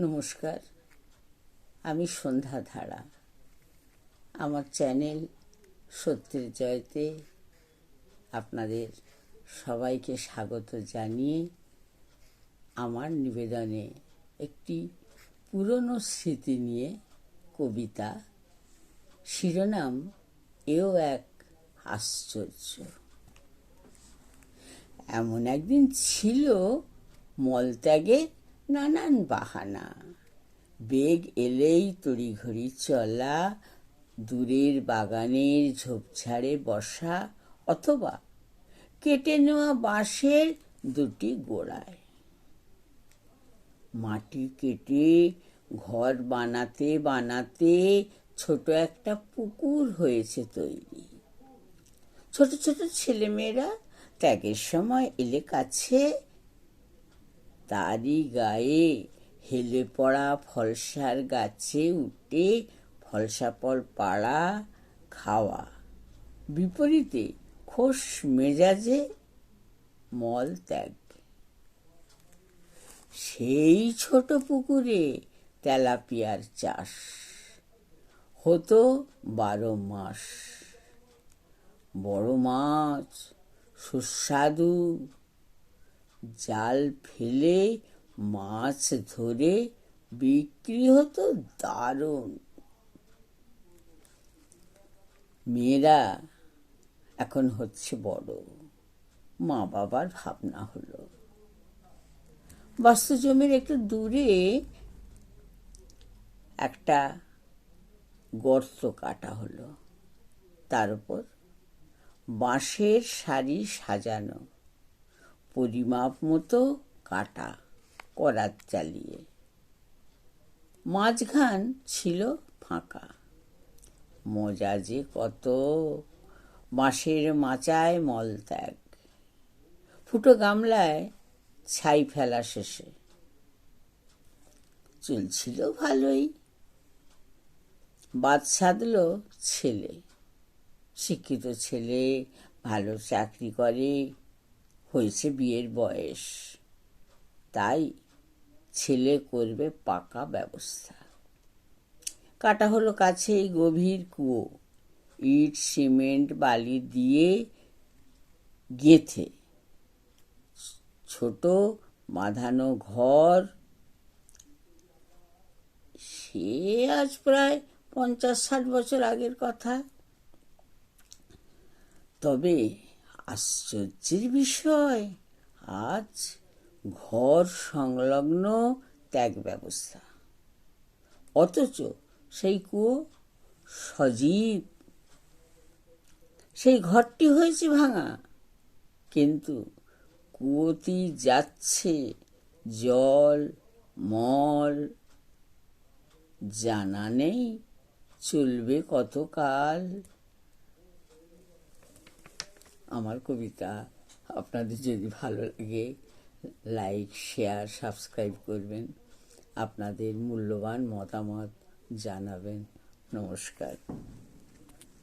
নমস্কার, আমি সন্ধ্যা ধারা। আমার চ্যানেল সত্যের জয়তে আপনাদের সবাইকে স্বাগত জানিয়ে আমার নিবেদনে একটি পুরনো স্মৃতি নিয়ে কবিতা, শিরোনাম এও এক আশ্চর্য। এমন একদিন ছিল মলত্যাগে নানান বাহানা, বেগ এলেই তড়িঘড়ি চলা, দূরের বাগানের ঝোপঝাড়ে বসা, অথবা কেটে নেওয়া বাঁশের দুটি গোড়ায় মাটি কেটে ঘর বানাতে বানাতে ছোট একটা পুকুর হয়েছে তৈরি। ছোট ছোট ছেলেমেয়েরা ত্যাগের সময় এলে কাছে, তারই গায়ে হেলে পড়া ফলসার গাছে উঠে ফলসা ফল পাড়া খাওয়া, বিপরীতে খোশ মেজাজে মল ত্যাগ। সেই ছোট পুকুরে তেলাপিয়ার চাষ হতো 12 মাস। বড় মাছ সুস্বাদু, জাল ফেলে মাছ ধরে বিক্রি হতো দারুণ। মেয়েরা এখন হচ্ছে বড়, মা বাবার ভাবনা হলো বাস্তু জমির একটু দূরে একটা গর্ত কাটা হলো, তার উপর বাঁশের সারি সাজানো, পরিমাপ মতো কাটা করাত চালিয়ে। মাঝখান ছিল ফাঁকা। মজা যে কত, বাঁশের মাচায় মলত্যাগ, ফুটো গামলায় ছাই ফেলা শেষে। চলছিল ভালোই। বাদ সাধল ছেলে, শিক্ষিত ছেলে, ভালো চাকরি করে, হয়েছে বিয়ের বয়স, তাই ছেলে করবে পাকা ব্যবস্থা। কাটা হলো কাছেই গভীর কুয়ো, ইট সিমেন্ট বালি দিয়ে গেথে ছোট বাঁধানো ঘর। সে আজ প্রায় 50-60 বছর আগের কথা। তবে আশ্চর্যের বিষয়, আজ ঘর সংলগ্ন ত্যাগ ব্যবস্থা, অথচ সেই কুয়ো সজীব। সেই ঘরটি হয়েছে ভাঙা, কিন্তু কুয়োতেই যাচ্ছে জল মল। জানা নেই চলবে কতকাল। আমার কবিতা আপনাদের যদি ভালো লাগে, লাইক শেয়ার সাবস্ক্রাইব করবেন, আপনাদের মূল্যবান মতামত জানাবেন। নমস্কার।